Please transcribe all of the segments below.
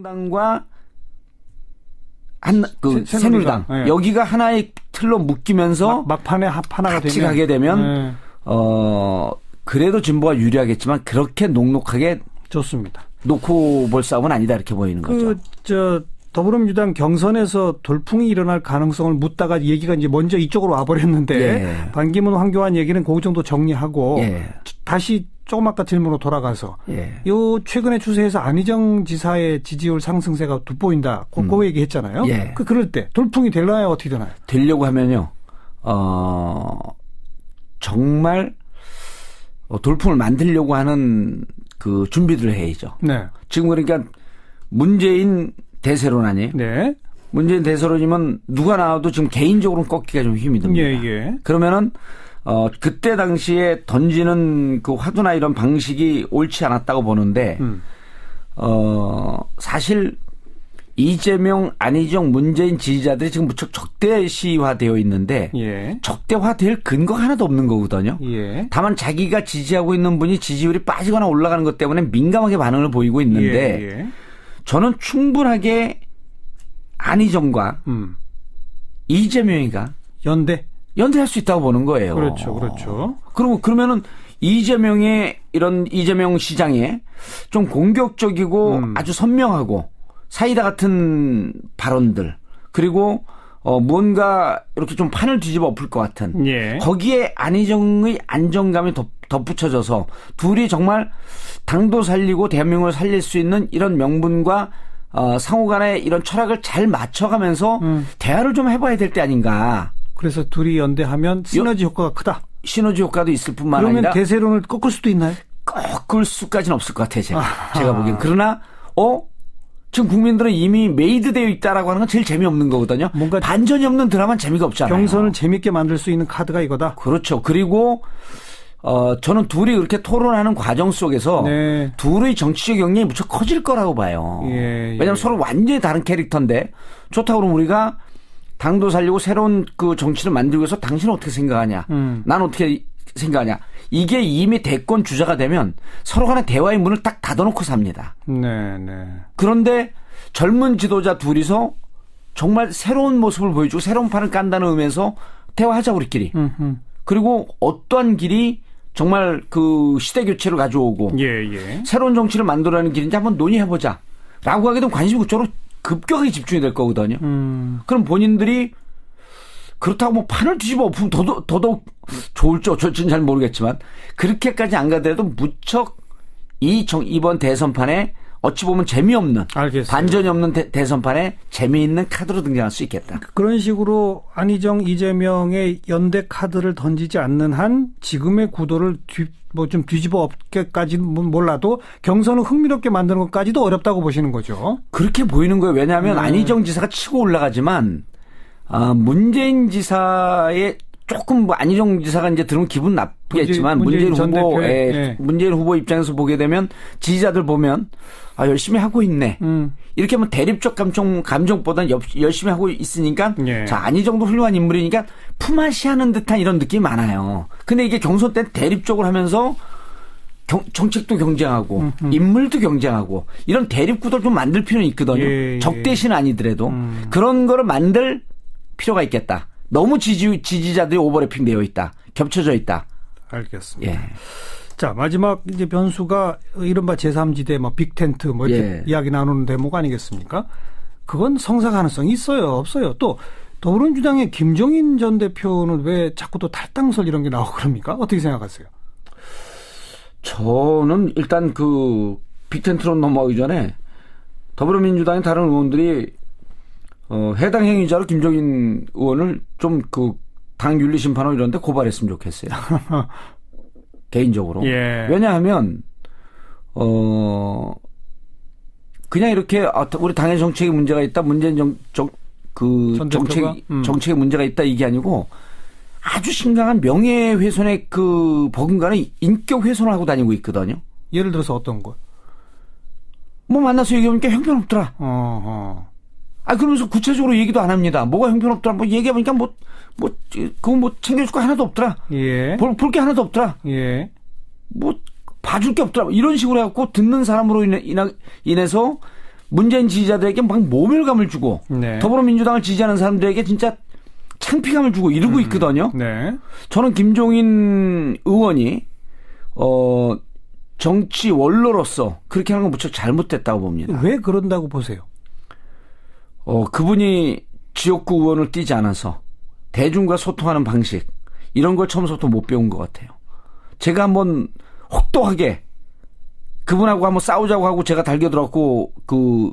당과 새누리당 네. 여기가 하나의 틀로 묶이면서 막판에 하나가 같이 되면 가게 되면 그래도 진보가 유리하겠지만 그렇게 녹록하게 좋습니다. 놓고 볼 싸움은 아니다 이렇게 보이는 거죠. 더불어민주당 경선에서 돌풍이 일어날 가능성을 묻다가 얘기가 이제 먼저 이쪽으로 와버렸는데 예. 반기문, 황교안 얘기는 그 정도 정리하고 예. 다시 조금 아까 질문으로 돌아가서 예. 요 최근의 추세에서 안희정 지사의 지지율 상승세가 돋보인다. 그 얘기했잖아요. 예. 그럴 때 돌풍이 되나요? 어떻게 되나요? 되려고 하면요. 정말 돌풍을 만들려고 하는 그 준비들을 해야죠. 네. 지금 그러니까 문재인 대세론 아니에요? 네. 문재인 대세론이면 누가 나와도 지금 개인적으로는 꺾기가 좀 힘이 듭니다. 예, 예. 그러면은 그때 당시에 던지는 그 화두나 이런 방식이 옳지 않았다고 보는데 사실 이재명, 안희정, 문재인 지지자들이 지금 무척 적대시화되어 있는데 예. 적대화될 근거가 하나도 없는 거거든요. 예. 다만 자기가 지지하고 있는 분이 지지율이 빠지거나 올라가는 것 때문에 민감하게 반응을 보이고 있는데 예, 예. 저는 저는 충분하게 안희정과 이재명이가 연대할 수 있다고 보는 거예요. 그렇죠, 그렇죠. 그러면은 이재명의 이런 이재명 시장의 좀 공격적이고 아주 선명하고 사이다 같은 발언들 그리고 뭔가 이렇게 좀 판을 뒤집어 엎을 것 같은 예. 거기에 안희정의 안정감이 덧붙여져서 둘이 정말 당도 살리고 대한민국을 살릴 수 있는 이런 명분과 상호 간의 이런 철학을 잘 맞춰가면서 대화를 좀 해봐야 될 때 아닌가. 그래서 둘이 연대하면 시너지 효과가 크다. 시너지 효과도 있을 뿐만 그러면 아니라 대세론을 꺾을 수도 있나요? 꺾을 수까지는 없을 것 같아요. 제가 보기엔. 그러나 지금 국민들은 이미 메이드되어 있다라고 하는 건 제일 재미없는 거거든요. 뭔가 반전이 없는 드라마는 재미가 없잖아요. 경선을 재밌게 만들 수 있는 카드가 이거다. 그렇죠. 그리고 저는 둘이 그렇게 토론하는 과정 속에서 네. 둘의 정치적 역량이 무척 커질 거라고 봐요. 예. 왜냐하면 서로 완전히 다른 캐릭터인데 좋다고 그러면 우리가 당도 살리고 새로운 그 정치를 만들기 위해서 당신은 어떻게 생각하냐. 난 어떻게 생각하냐. 이게 이미 대권 주자가 되면 서로 간의 대화의 문을 딱 닫아놓고 삽니다. 네, 네. 그런데 젊은 지도자 둘이서 정말 새로운 모습을 보여주고 새로운 판을 깐다는 의미에서 대화하자 우리끼리. 그리고 어떠한 길이 정말 그 시대 교체를 가져오고 예. 새로운 정치를 만들어내는 길인지 한번 논의해보자. 라고 하게 되면 관심이 그쪽으로 급격하게 집중이 될 거거든요. 그럼 본인들이 그렇다고 뭐 판을 뒤집어 엎으면 더더욱 좋을지 어쩔지는 잘 모르겠지만 그렇게까지 안 가더라도 무척 이번 대선판에 어찌 보면 재미없는 알겠어요. 반전이 없는 대선판에 재미있는 카드로 등장할 수 있겠다. 그런 식으로 안희정, 이재명의 연대 카드를 던지지 않는 한 지금의 구도를 좀 뒤집어 엎게까지는 몰라도 경선을 흥미롭게 만드는 것까지도 어렵다고 보시는 거죠. 그렇게 보이는 거예요. 왜냐하면 안희정 지사가 치고 올라가지만 문재인 지사의 조금 안희정 지사가 이제 들으면 기분 나쁘겠지만 문재인 후보 입장에서 보게 되면 지지자들 보면 열심히 하고 있네. 이렇게 하면 대립적 감정보다는 열심히 하고 있으니까 예. 자 안희정도 훌륭한 인물이니까 품앗이하는 듯한 이런 느낌이 많아요. 근데 이게 경선 때 대립적으로 하면서 정책도 경쟁하고 인물도 경쟁하고 이런 대립 구도를 좀 만들 필요는 있거든요. 예. 적대시는 아니더라도 그런 거를 만들 필요가 있겠다. 너무 지지자들이 오버래핑 되어 있다. 겹쳐져 있다. 알겠습니다. 예. 자, 마지막 이제 변수가 이른바 제3지대 빅텐트 이렇게 예. 이야기 나누는 대목 아니겠습니까? 그건 성사 가능성이 있어요, 없어요? 또 더불어민주당의 김종인 전 대표는 왜 자꾸 또 탈당설 이런 게 나오고 그럽니까? 어떻게 생각하세요? 저는 일단 그 빅텐트로 넘어가기 전에 더불어민주당의 다른 의원들이 해당 행위자로 김종인 의원을 좀 그 당 윤리심판원 이런 데 고발했으면 좋겠어요. 개인적으로. 예. 왜냐하면 그냥 이렇게 우리 당의 정책에 문제가 있다. 문재인 정책에 문제가 있다 이게 아니고 아주 심각한 명예훼손의 그 버금가는 인격훼손을 하고 다니고 있거든요. 예를 들어서 어떤 거? 뭐 만나서 얘기해보니까 형편없더라. 그러면서 구체적으로 얘기도 안 합니다. 뭐가 형편없더라. 뭐 얘기해보니까 그거 뭐 챙겨줄 거 하나도 없더라. 예. 볼 게 하나도 없더라. 예. 뭐 봐줄 게 없더라. 이런 식으로 해갖고 듣는 사람으로 인해서 문재인 지지자들에게 막 모멸감을 주고 네. 더불어민주당을 지지하는 사람들에게 진짜 창피감을 주고 이러고 있거든요. 네. 저는 김종인 의원이 정치 원로로서 그렇게 하는 건 무척 잘못됐다고 봅니다. 왜 그런다고 보세요? 그분이 지역구 의원을 띄지 않아서 대중과 소통하는 방식 이런 걸 처음부터 못 배운 것 같아요. 제가 한번 혹독하게 그분하고 한번 싸우자고 하고 제가 달겨들었고 그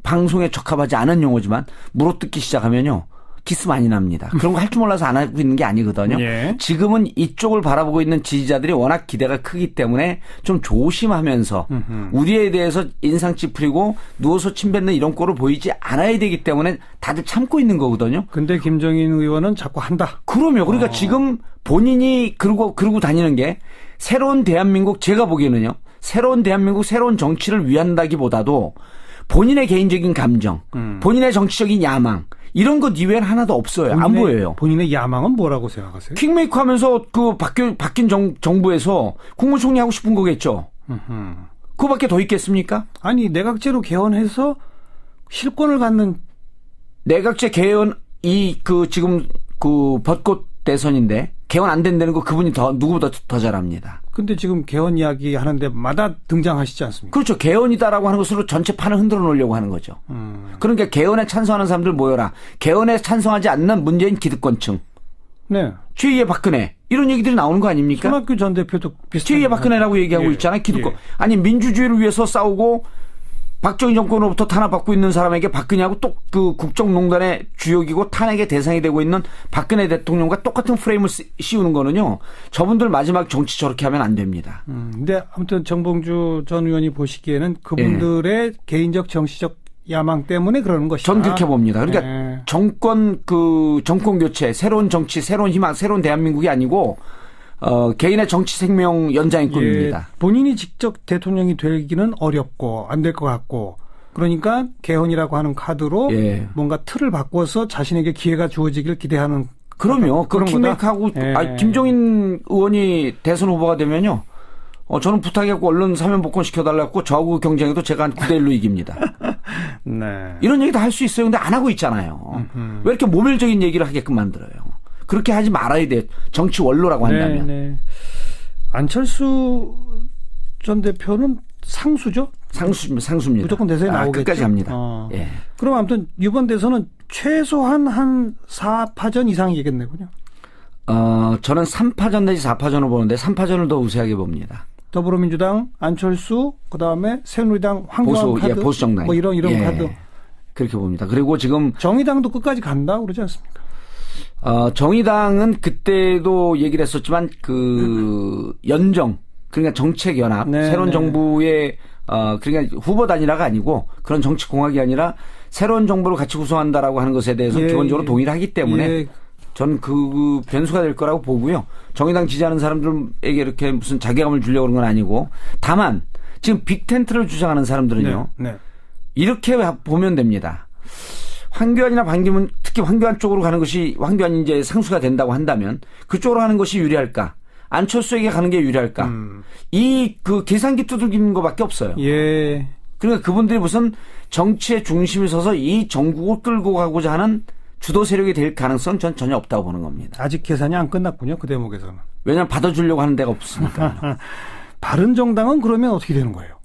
방송에 적합하지 않은 용어지만 물어뜯기 시작하면요. 기스 많이 납니다. 그런 거 할 줄 몰라서 안 하고 있는 게 아니거든요. 예. 지금은 이쪽을 바라보고 있는 지지자들이 워낙 기대가 크기 때문에 좀 조심하면서 우리에 대해서 인상 찌푸리고 누워서 침 뱉는 이런 꼴을 보이지 않아야 되기 때문에 다들 참고 있는 거거든요. 근데 김종인 의원은 자꾸 한다. 그럼요. 그러니까 지금 본인이 그러고 다니는 게 새로운 대한민국 제가 보기에는요. 새로운 대한민국 새로운 정치를 위한다기보다도 본인의 개인적인 감정, 본인의 정치적인 야망 이런 것 이외에는 하나도 없어요. 안 보여요. 본인의 야망은 뭐라고 생각하세요? 킹메이커 하면서 그 바뀐 정부에서 국무총리 하고 싶은 거겠죠. 그거밖에 더 있겠습니까? 아니 내각제로 개헌해서 실권을 갖는 내각제 개헌 지금 벚꽃 대선인데 개헌 안 된다는 거 그분이 누구보다 더 잘합니다. 근데 지금 개헌 이야기 하는 데마다 등장하시지 않습니까? 그렇죠. 개헌이다라고 하는 것으로 전체 판을 흔들어 놓으려고 하는 거죠. 그러니까 개헌에 찬성하는 사람들 모여라. 개헌에 찬성하지 않는 문재인 기득권층. 네. 최희애 박근혜. 이런 얘기들이 나오는 거 아닙니까? 손학규 전 대표도 비슷한. 최희애 박근혜라고 얘기하고 있잖아요. 기득권. 아니 민주주의를 위해서 싸우고 박정희 정권으로부터 탄압받고 있는 사람에게 박근혜하고 또 그 국정농단의 주역이고 탄핵의 대상이 되고 있는 박근혜 대통령과 똑같은 프레임을 씌우는 거는요. 저분들 마지막 정치 저렇게 하면 안 됩니다. 근데 아무튼 정봉주 전 의원이 보시기에는 그분들의 개인적 정치적 야망 때문에 그러는 것이다. 전 그렇게 봅니다. 그러니까 정권 교체, 새로운 정치, 새로운 희망, 새로운 대한민국이 아니고 개인의 정치 생명 연장의 꿈입니다. 본인이 직접 대통령이 되기는 어렵고 안 될 것 같고 그러니까 개헌이라고 하는 카드로 뭔가 틀을 바꿔서 자신에게 기회가 주어지길 기대하는. 그럼요. 그 킹메이크하고 김종인 의원이 대선 후보가 되면요. 저는 부탁해갖고 얼른 사면 복권 시켜달라고 저하고 경쟁해도 제가 한 9대1로 이깁니다. 네. 이런 얘기 다 할 수 있어요. 근데 안 하고 있잖아요. 왜 이렇게 모멸적인 얘기를 하게끔 만들어요. 그렇게 하지 말아야 돼. 정치 원로라고 한다면. 네. 안철수 전 대표는 상수죠? 상수입니다. 무조건 대선에 나오겠죠. 끝까지 합니다. 예. 그럼 아무튼 이번 대선은 최소한 한 4파전 이상이겠네군요. 저는 3파전 내지 4파전을 보는데 3파전을 더 우세하게 봅니다. 더불어민주당 안철수 그다음에 새누리당 황교안 카드 보수 정당 뭐 이런 카드 그렇게 봅니다. 그리고 지금 정의당도 끝까지 간다 그러지 않습니까? 정의당은 그때도 얘기를 했었지만 연정 그러니까 정책연합 새로운 정부의 그러니까 후보 단일화가 아니고 그런 정치공학이 아니라 새로운 정부를 같이 구성한다라고 하는 것에 대해서 기본적으로 동의를 하기 때문에 전 그 변수가 될 거라고 보고요. 정의당 지지하는 사람들에게 이렇게 무슨 자괴감을 주려고 그런 건 아니고 다만 지금 빅텐트를 주장하는 사람들은요. 이렇게 보면 됩니다. 황교안이나 반기문 특히 황교안 쪽으로 가는 것이 황교안이 이제 상수가 된다고 한다면 그쪽으로 가는 것이 유리할까? 안철수에게 가는 게 유리할까? 그 계산기 두들기는 것밖에 없어요. 예. 그러니까 그분들이 무슨 정치의 중심에 서서 이 전국을 끌고 가고자 하는 주도 세력이 될 가능성은 전 전혀 없다고 보는 겁니다. 아직 계산이 안 끝났군요. 그 대목에서는. 왜냐하면 받아주려고 하는 데가 없으니까. 바른정당은 그러면 어떻게 되는 거예요?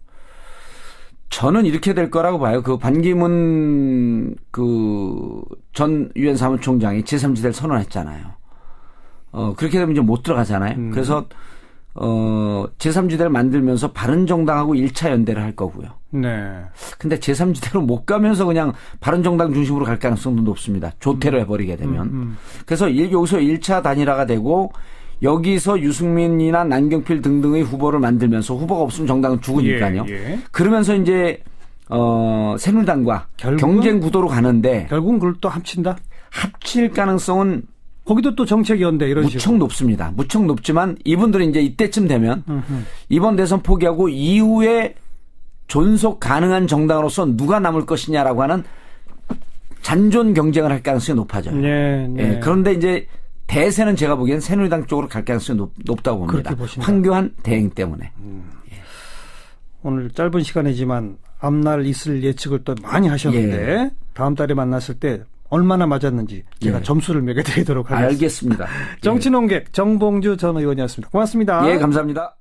저는 이렇게 될 거라고 봐요. 반기문 전 유엔 사무총장이 제3지대를 선언했잖아요. 그렇게 되면 이제 못 들어가잖아요. 그래서 제3지대를 만들면서 바른정당하고 1차 연대를 할 거고요. 네. 근데 제3지대로 못 가면서 그냥 바른정당 중심으로 갈 가능성도 높습니다. 조퇴로 해버리게 되면. 그래서 여기서 1차 단일화가 되고 여기서 유승민이나 남경필 등등의 후보를 만들면서 후보가 없으면 정당은 죽으니까요. 그러면서 이제 새누리당과 경쟁 구도로 가는데 결국은 그걸 또 합친다? 합칠 가능성은 거기도 또 정책연대 이런 식으로. 무척 높습니다. 무척 높지만 이분들은 이제 이때쯤 되면 이번 대선 포기하고 이후에 존속 가능한 정당으로서 누가 남을 것이냐라고 하는 잔존 경쟁을 할 가능성이 높아져요. 네. 그런데 이제 대세는 제가 보기엔 새누리당 쪽으로 갈 가능성이 높다고 봅니다. 황교안 대행 때문에. 오늘 짧은 시간이지만 앞날 있을 예측을 또 많이 하셨는데 예. 다음 달에 만났을 때 얼마나 맞았는지 제가 점수를 매겨드리도록 하겠습니다. 알겠습니다. 정치논객 정봉주 전 의원이었습니다. 고맙습니다. 예, 감사합니다.